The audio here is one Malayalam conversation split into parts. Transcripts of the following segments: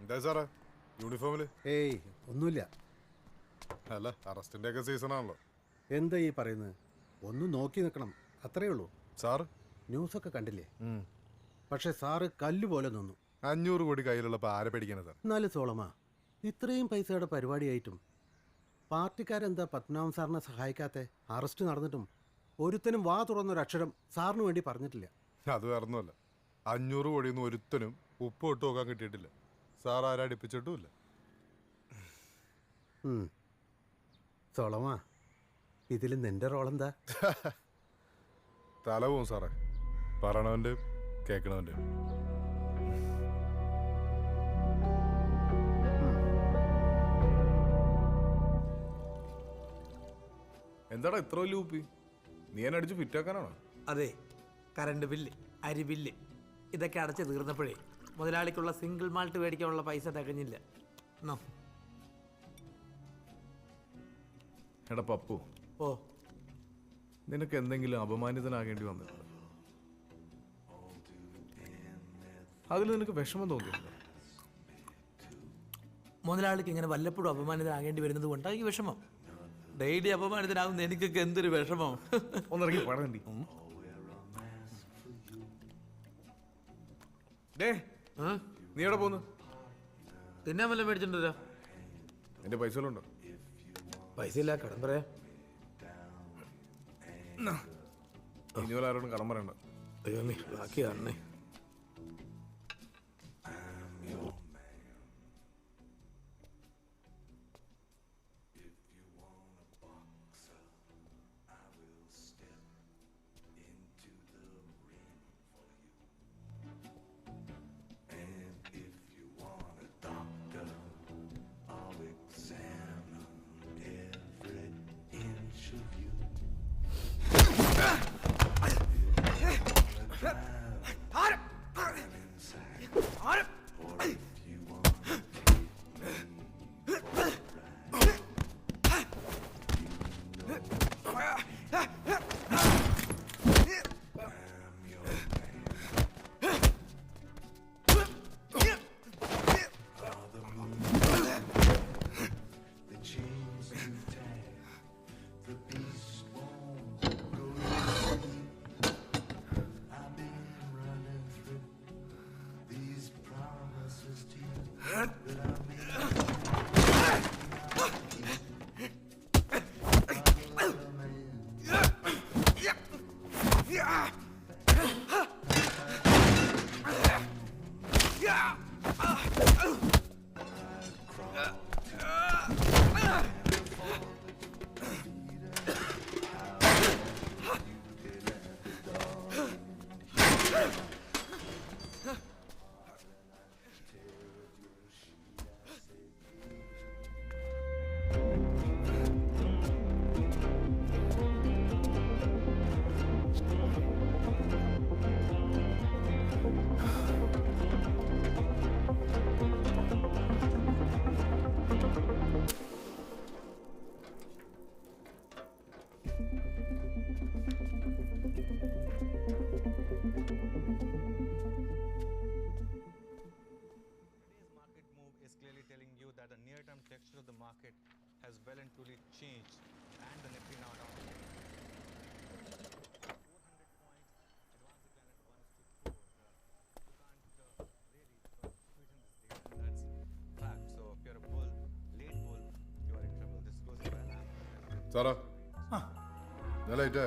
എന്താ സാറേ യൂണിഫോമില്? ഏയ് ഒന്നുമില്ല. അല്ല, അറസ്റ്റിന്റെ ഒക്കെ സീസണാണല്ലോ. എന്താ ഈ പറയുന്നത്? ഒന്ന് നോക്കി നിൽക്കണം, അത്രേ ഉള്ളൂ. സാറ് ന്യൂസൊക്കെ കണ്ടില്ലേ? പക്ഷെ സാറ് കല്ല് പോലെ നിന്നു. 500 കോടി കയ്യിലുള്ളപ്പോൾ ആരെ പേടിക്കാനാ സാർ? എന്നാലും സോളമാ, ഇത്രയും പൈസയുടെ പരിപാടിയായിട്ടും പാർട്ടിക്കാരെന്താ പത്മനാഭൻ സാറിനെ സഹായിക്കാത്തെ? അറസ്റ്റ് നടന്നിട്ടും ഒരുത്തനും വാ തുറന്നൊരക്ഷരം സാറിന് വേണ്ടി പറഞ്ഞിട്ടില്ല. അത് വേറൊന്നുമല്ല, 500 കോടിയൊന്നും ഒരുത്തനും ഉപ്പ് ഇട്ട് നോക്കാൻ കിട്ടിയിട്ടില്ല. സാർ ആരെ അടിപ്പിച്ചിട്ടുമില്ല. സോളമാ, ഇതിൽ നിന്റെ റോളെന്താ? തല പോവും സാറേ, പറയണവൻ്റെ കേൾക്കണവൻ്റെ. എന്താടാ ഇത്ര വലിയ ഉപ്പി? നീ എന്നെ അടിച്ച് ഫിറ്റാക്കാനാണോ? അതെ, കറണ്ട് ബില്ല്, അരി ബില്ല് ഇതൊക്കെ അടച്ച് തീർന്നപ്പോഴേ മുതലാളിക്കുള്ള സിംഗിൾ മാൾട്ട് മേടിക്കാനുള്ള പൈസ തികഞ്ഞില്ല. എടാ പപ്പു, ഓ നിനക്ക് എന്തെങ്കിലും അപമാനിതനാകേണ്ടി വന്നിട്ടുണ്ടോ? അതിൽ നിനക്ക് വിഷമം തോന്നിയില്ല? മുതലാളിക്ക് ഇങ്ങനെ വല്ലപ്പോഴും അപമാനിതനാകേണ്ടി വരുന്നത് കൊണ്ടാണ് ഈ വിഷമം. ഡെയിലി അപമാനിതനാകുന്ന എനിക്കൊക്കെ എന്തൊരു വിഷമം. ഒന്നിറങ്ങി പടണ്ടി. നീ എവിടെ പോന്നു? തിന്നാൻ വല്ലതും മേടിച്ചിട്ടുണ്ടോ? നിന്റെ പൈസ ഉണ്ടോ? പൈസ ഇല്ല, കടം പറയാം. ഇനി പോലെ ആരോടും കടം പറയണ്ട. അയ്യോ നീ ബാക്കി കാണണേ. Texture of the market has well and truly changed, and the Nifty now down 400 points, advance decline at 1:4. You can't really sweeten this data, and that's fact. So if you're a bull, late bull, you are in trouble. This goes well. സാറാ, ലൈറ്റ്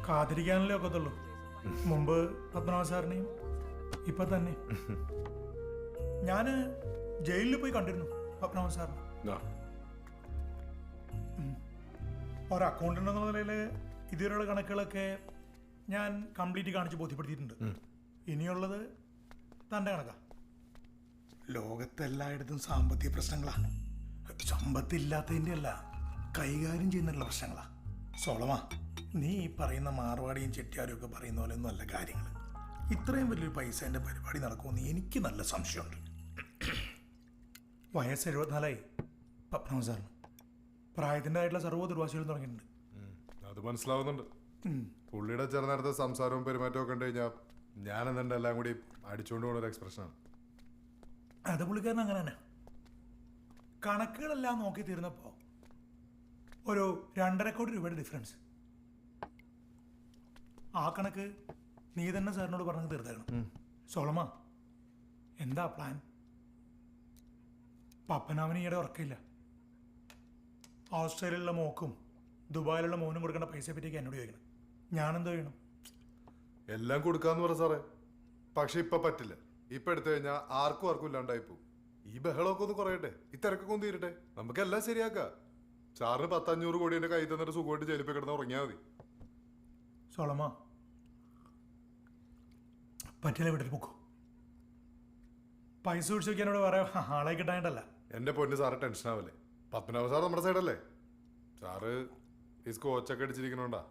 കാത്തിരിക്കാനല്ലേ ഒക്കത്തുള്ളൂ. മുമ്പ് പത്മനാഭ സാറിനെയും ഇപ്പൊ തന്നെ ഞാൻ ജയിലിൽ പോയി കണ്ടിരുന്നു പത്മനാഭൻ സാറിന്. ഒരു അക്കൗണ്ടന്റ് എന്ന നിലയിൽ ഇതുവരെയുള്ള കണക്കുകളൊക്കെ ഞാൻ കംപ്ലീറ്റ് കാണിച്ച് ബോധ്യപ്പെടുത്തിയിട്ടുണ്ട്. ഇനിയുള്ളത് തൻ്റെ കണക്കാ. ലോകത്തെല്ലായിടത്തും സാമ്പത്തിക പ്രശ്നങ്ങളാണ്. സമ്പത്തില്ലാത്തതിൻ്റെ അല്ല, കൈകാര്യം ചെയ്യുന്നുള്ള പ്രശ്നങ്ങളാണ്. സോളമാ, നീ ഈ പറയുന്ന മാർവാടിയും ചെട്ടിയാരും ഒക്കെ പറയുന്ന പോലെ ഒന്നും അല്ല കാര്യങ്ങൾ. ഇത്രയും വലിയൊരു പൈസേൻ്റെ പരിപാടി നടക്കുമെന്ന് എനിക്ക് നല്ല സംശയമുണ്ട്. വയസ്സ് 74 പത്മനാഭൻ സാറിന്. പ്രായത്തിൻ്റെ ആയിട്ടുള്ള സർവ്വ ദുർവാസികളും തുടങ്ങിയിട്ടുണ്ട്. അത് മനസ്സിലാവുന്നുണ്ട്. പുള്ളിയുടെ ചില നേരത്തെ സംസാരവും പെരുമാറ്റവും കണ്ടു കഴിഞ്ഞാൽ ഞാൻ എന്നിട്ട് എല്ലാം കൂടി അടിച്ചുകൊണ്ട് പോകുന്ന ഒരു എക്സ്പ്രഷനാണ്. അത് പുള്ളിക്കാരൻ അങ്ങനെ തന്നെ. കണക്കുകളെല്ലാം നോക്കി തീർന്നപ്പോൾ ഒരു 2.5 കോടി രൂപയുടെ ഡിഫറൻസ്. ആ കണക്ക് നീ തന്നെ സാറിനോട് പറഞ്ഞ് തീർത്തേക്കണം. സോളമ, എന്താ പ്ലാൻ? പപ്പനാവന് ഈയിടെ ഉറക്കില്ല. ഓസ്ട്രേലിയയിലുള്ള മോക്കും ദുബായിലുള്ള മോനും കൊടുക്കേണ്ട പൈസയെ പറ്റിയൊക്കെ എന്നോട് ചോദിക്കണം. ഞാനെന്തോ ചെയ്യണം? എല്ലാം കൊടുക്കാന്ന് പറ സാറേ. പക്ഷെ ഇപ്പൊ പറ്റില്ല. ഇപ്പൊ എടുത്തു കഴിഞ്ഞാൽ ആർക്കും ഇല്ലാണ്ടായി പോകും. ഈ ബഹളമൊക്കെ ഒന്ന് കുറയട്ടെ, ഈ തിരക്കൊക്കെ ഒന്ന് തീരട്ടെ, നമുക്കെല്ലാം ശരിയാക്കാം. സാറിന് 10-500 കോടി എന്റെ കയ്യിൽ തന്നിട്ട് സുഖമായിട്ട് ജയിലിൽ പോയി കിടന്ന് ഉറങ്ങിയാൽ മതി. സോളമ, പറ്റില്ല, വിട്ടിട്ട് പോക്കോ. പൈസ പിടിച്ചു വയ്ക്കാനോട് വേറെ ആളെ കിട്ടാനായിട്ടല്ല. എന്റെ പൊന്ന് സാറ് ടെൻഷൻ ആവല്ലേ. പത്മനാഭ സാർ നമ്മുടെ സൈഡല്ലേ. സാറ് ഈ സ്കോച്ചൊക്കെ അടിച്ചിരിക്കണോണ്ടാ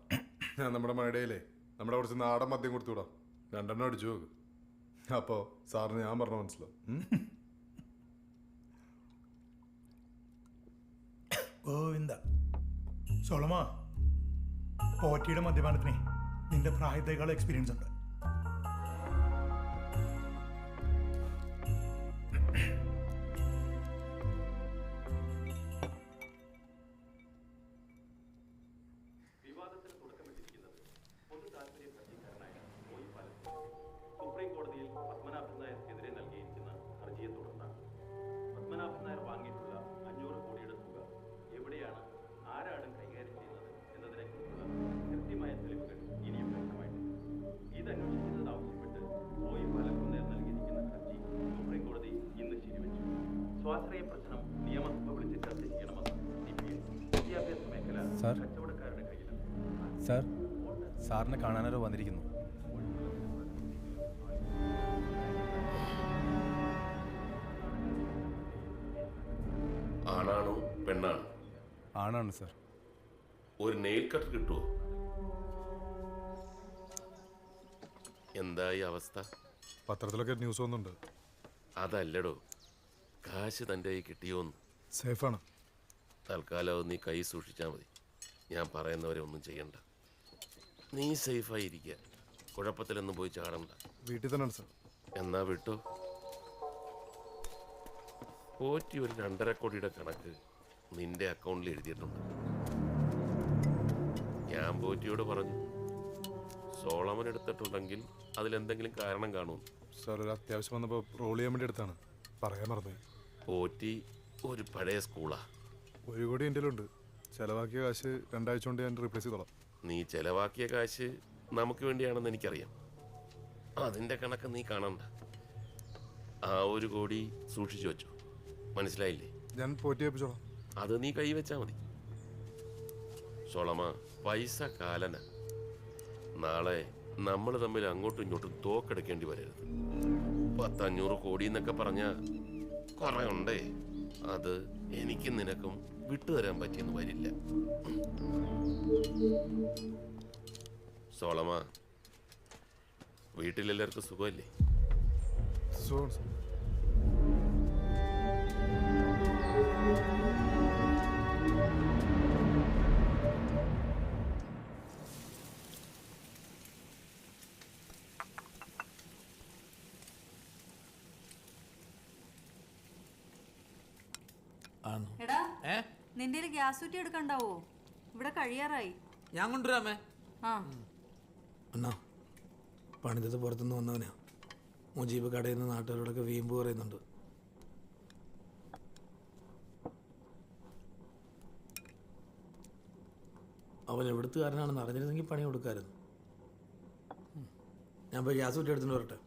ഞാൻ നമ്മുടെ മഴയിലേ നമ്മുടെ കുറച്ച് നാടൻ മദ്യം കൊടുത്തുവിടാം. 2 അടിച്ചു നോക്ക്. അപ്പോ സാറിന് ഞാൻ പറഞ്ഞ മനസ്സിലാവും. ഗോവിന്ദ. സോളമ, പോറ്റിയുടെ മദ്യപാനത്തിനെ നിന്റെ പ്രായത്തേക്കാൾ എക്സ്പീരിയൻസ് ഉണ്ട്. വിവാദത്തിന് തുടക്കമിട്ടിരിക്കുന്നത് പൊതു താൽപര്യ ഹർജിക്കാരനായ മോയി പാലസ് സുപ്രീം കോടതിയിൽ പത്മനാഭൻ നായർക്കെതിരെ നൽകിയിരിക്കുന്ന ഹർജിയെ തുടർന്നാണ്. പത്മനാഭൻ നായർ വാങ്ങിയിട്ടുള്ള 500 കോടിയുടെ തുക എവിടെയാണ്, ആരാണ് കൈകാര്യം ചെയ്യുന്നത് എന്നതിനെക്കുറിച്ചുള്ള കൃത്യമായ തെളിവുകൾ ഇനിയും വ്യക്തമായിട്ടില്ല. ഇതന്വേഷിക്കുന്നതാവശ്യപ്പെട്ട് മോയി പാലസ് നായർ നൽകിയിരിക്കുന്ന ഹർജി സുപ്രീം കോടതി ഇന്ന് ശരിവെച്ചു. സ്വാശ്രയ പ്രശ്നം നിയമസഭ വിളിച്ച് ചർച്ച ചെയ്യണമെന്ന് CPM വിദ്യാഭ്യാസ മേഖല കച്ചവടക്കാരുടെ കയ്യിലാണ്. സാർ, സാറിനെ കാണാനോ വന്നിരിക്കുന്നു. ആണാണോ പെണ്ണാണോ? ആണാണ് സാർ. ഒരു നെയിൽ കട്ടർ കിട്ടുമോ? എന്തായി അവസ്ഥ? പത്രത്തിലൊക്കെ ന്യൂസ് വന്നുണ്ട്. അതല്ലടോ, കാശ് തൻ്റെ കൈ കിട്ടിയോന്ന്. സേഫാണ്. തൽക്കാലം നീ കൈ സൂക്ഷിച്ചാൽ മതി. ഞാൻ പറയുന്നവരെ ഒന്നും ചെയ്യണ്ട. നീ സേഫായിരിക്കുക. കുഴപ്പത്തിലൊന്നും പോയി ചാടണ്ട. വീട്ടിൽ തന്നെയാണ് സാർ. എന്നാ വിട്ടോ. പോറ്റി ഒരു 2.5 കോടിയുടെ കണക്ക് നിന്റെ അക്കൗണ്ടിൽ എഴുതിയിട്ടുണ്ട്. ഞാൻ പോറ്റിയോട് പറഞ്ഞു, സോളമൻ എടുത്തിട്ടുണ്ടെങ്കിൽ അതിലെന്തെങ്കിലും കാരണം കാണും. സാർ, ഒരു അത്യാവശ്യം വന്നപ്പോൾ റോൾ ചെയ്യാൻ വേണ്ടി എടുത്താണ്. പറയാൻ മറന്നു. പോറ്റി ഒരു പഴയ സ്കൂളാ. 1 കോടി എൻ്റെ ഉണ്ട്. ചെലവാക്കിയ കാശ് 2 ആഴ്ച കൊണ്ട് ഞാൻ റീപ്ലേസ് ചെയ്തോളാം. നീ ചെലവാക്കിയ കാശ് നമുക്ക് വേണ്ടിയാണെന്ന് എനിക്കറിയാം. അതിൻ്റെ കണക്ക് നീ കാണണ്ട. ആ 1 കോടി സൂക്ഷിച്ചു വെച്ചു. മനസ്സിലായില്ലേ? ഞാൻ പോറ്റി ഏൽപ്പിച്ചോളാം. അത് നീ കൈവച്ചാൽ മതി. സോളമ, പൈസ കാലന. നാളെ നമ്മൾ തമ്മിൽ അങ്ങോട്ടും ഇങ്ങോട്ടും തോക്കെടുക്കേണ്ടി വരരുത്. 500 കോടി എന്നൊക്കെ പറഞ്ഞാൽ കുറെ ഉണ്ടേ. അത് എനിക്കും നിനക്കും വിട്ടുതരാൻ പറ്റിയെന്ന് വരില്ല. സോളമ, വീട്ടിലെല്ലാവർക്കും സുഖമല്ലേ? സുഖമാണ് സാർ. എടാ, നിന്റെ ഗ്യാസ് കുറ്റി എടുക്കണ്ടാവോ? ഇവിടെ കഴിയാറായി. ഞാൻ കൊണ്ടുവരാമേ. ആ, അണ്ണാ, പണിതത് പുറത്തുനിന്ന് വന്നവനാ. മുജീബ് കടയിൽ നിന്ന് നാട്ടുകാരോടൊക്കെ വീമ്പ് പറയുന്നുണ്ട്. അവൻ എവിടുത്തുകാരനാണെന്ന് അറിഞ്ഞിരുന്നെങ്കിൽ പണി കൊടുക്കാമായിരുന്നു. ഞാൻ പോയി ഗ്യാസ് കുറ്റി എടുത്തുകൊണ്ട് വരട്ടെ.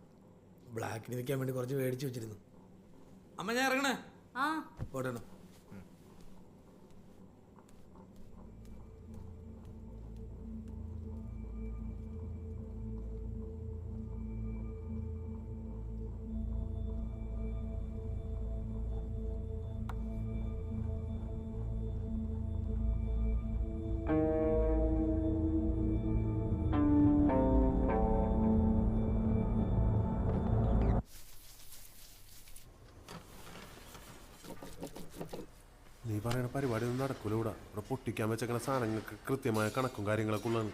ബ്ലാക്കിന് നിൽക്കാൻ വേണ്ടി കുറച്ച് മേടിച്ച് വെച്ചിരുന്നു. അമ്മ, ഞാൻ ഇറങ്ങണേ. ആ, പോട്ടെ. നീ പറയുന്ന പരിപാടി ഒന്നും നടക്കൂല. ഇവിടെ പൊട്ടിക്കാൻ വെച്ചേക്കണ സാധനങ്ങൾക്ക് കൃത്യമായ കണക്കും കാര്യങ്ങളൊക്കെ ഉള്ളതാണ്.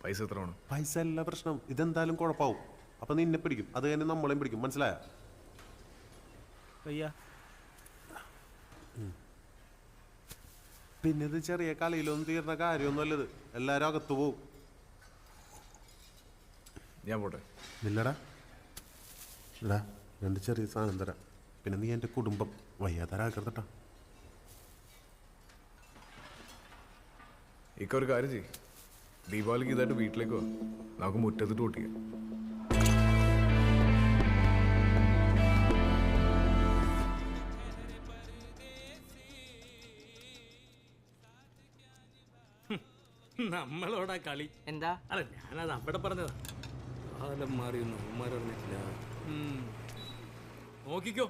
പൈസ എത്രയാണ്? പൈസ അല്ല പ്രശ്നം, ഇതെന്തായാലും കുഴപ്പമാവും. അപ്പം നിന്നെ പിടിക്കും, അത് കഴിഞ്ഞ് നമ്മളെയും പിടിക്കും, മനസ്സിലായ? പിന്നെ ഇത് ചെറിയ കളിയിലൊന്നും തീർന്ന കാര്യമൊന്നുമല്ല. ഇത് എല്ലാവരും അകത്തു പോവും. ഞാൻ പോട്ടെ. നില്ലടാ എടാ, രണ്ട് ചെറിയ സാധനം തരാം. പിന്നെ നീ എൻ്റെ കുടുംബം വയ്യാതാരാക്കരുതട്ടാ. ഇക്ക ഒരു കാര്യം ചെയ്യും, ദീപാവലിക്ക് ഇതായിട്ട് വീട്ടിലേക്ക് വാ, നമുക്ക് മുറ്റത്തിട്ട് പൊട്ടിക്കാം. നമ്മളോടാ കളി. എന്താ? അല്ല, ഞാനത് അവിടെ പറഞ്ഞതാ. കാലം മാറിയൊന്നും അവന്മാർ പറഞ്ഞിട്ടില്ല. നോക്കിക്കോ,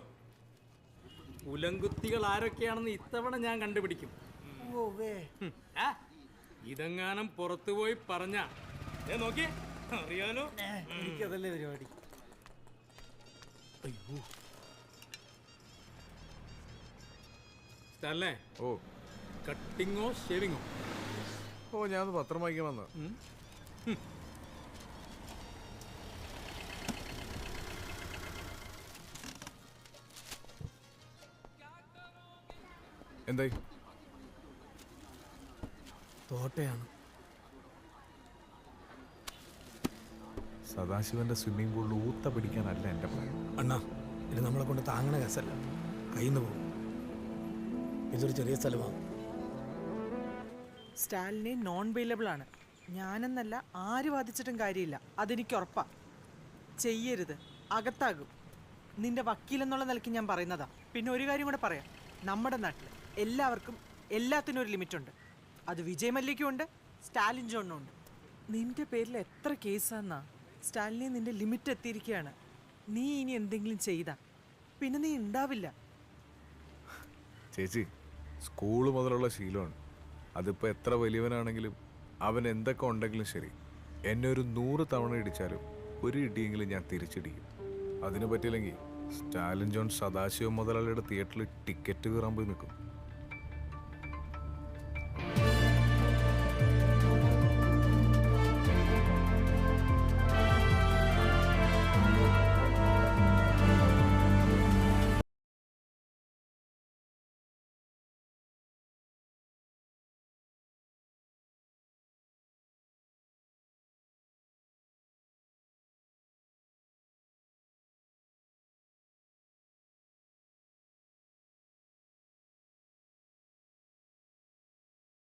ഉലങ്കുത്തികൾ ആരൊക്കെയാണെന്ന് ഇത്തവണ ഞാൻ കണ്ടുപിടിക്കും. ഇതെങ്ങാനും പുറത്തുപോയി പറഞ്ഞ നോക്കി അറിയാലോ. എനിക്കതല്ലേ പരിപാടി. സ്ഥലേ ഓ കട്ടിങ്ങോ ഷേവിങ്ങോ? ഞാൻ പത്രം വായിക്കാൻ വന്ന. എന്തായി? തോട്ടയാണ്. സദാശിവന്റെ സ്വിമ്മിംഗ് പൂളിൽ ഊത്ത പിടിക്കാനല്ല എൻ്റെ പ്ലാൻ. അണ്ണാ, ഇത് നമ്മളെ കൊണ്ട് താങ്ങണ കേസല്ല, കയ്യിൽ നിന്ന് പോകും. ഇതൊരു ചെറിയ സ്ഥലമാണ്. സ്റ്റാലിനെ നോൺ വെയിലബിൾ ആണ്. ഞാനെന്നല്ല, ആര് വാദിച്ചിട്ടും കാര്യമില്ല. അതെനിക്ക് ഉറപ്പാ. ചെയ്യരുത്, അകത്താകും. നിന്റെ വക്കീലെന്നുള്ള നിലയ്ക്ക് ഞാൻ പറയുന്നതാ. പിന്നെ ഒരു കാര്യം കൂടെ പറയാം, നമ്മുടെ നാട്ടിൽ എല്ലാവർക്കും എല്ലാത്തിനും ഒരു ലിമിറ്റുണ്ട്. അത് വിജയ് മല്യയ്ക്കും ഉണ്ട്, സ്റ്റാലിൻ ജോണിനും ഉണ്ട്. നിന്റെ പേരിൽ എത്ര കേസാന്നാ? സ്റ്റാലിനെ നിന്റെ ലിമിറ്റ് എത്തിയിരിക്കുകയാണ്. നീ ഇനി എന്തെങ്കിലും ചെയ്താ പിന്നെ നീ ഉണ്ടാവില്ല. ചേച്ചി, സ്കൂള് മുതലുള്ള ശീലമാണ്. അതിപ്പോൾ എത്ര വലിയവനാണെങ്കിലും അവൻ എന്തൊക്കെ ഉണ്ടെങ്കിലും ശരി, എന്നെ ഒരു 100 തവണ ഇടിച്ചാലും ഒരു ഇടിയെങ്കിലും ഞാൻ തിരിച്ചിടിക്കും. അതിന് പറ്റിയില്ലെങ്കിൽ സ്റ്റാലിൻ ജോൺ സദാശിവ മുതലാളിയുടെ തിയേറ്ററിൽ ടിക്കറ്റ് കയറാൻ പോയി നിൽക്കും.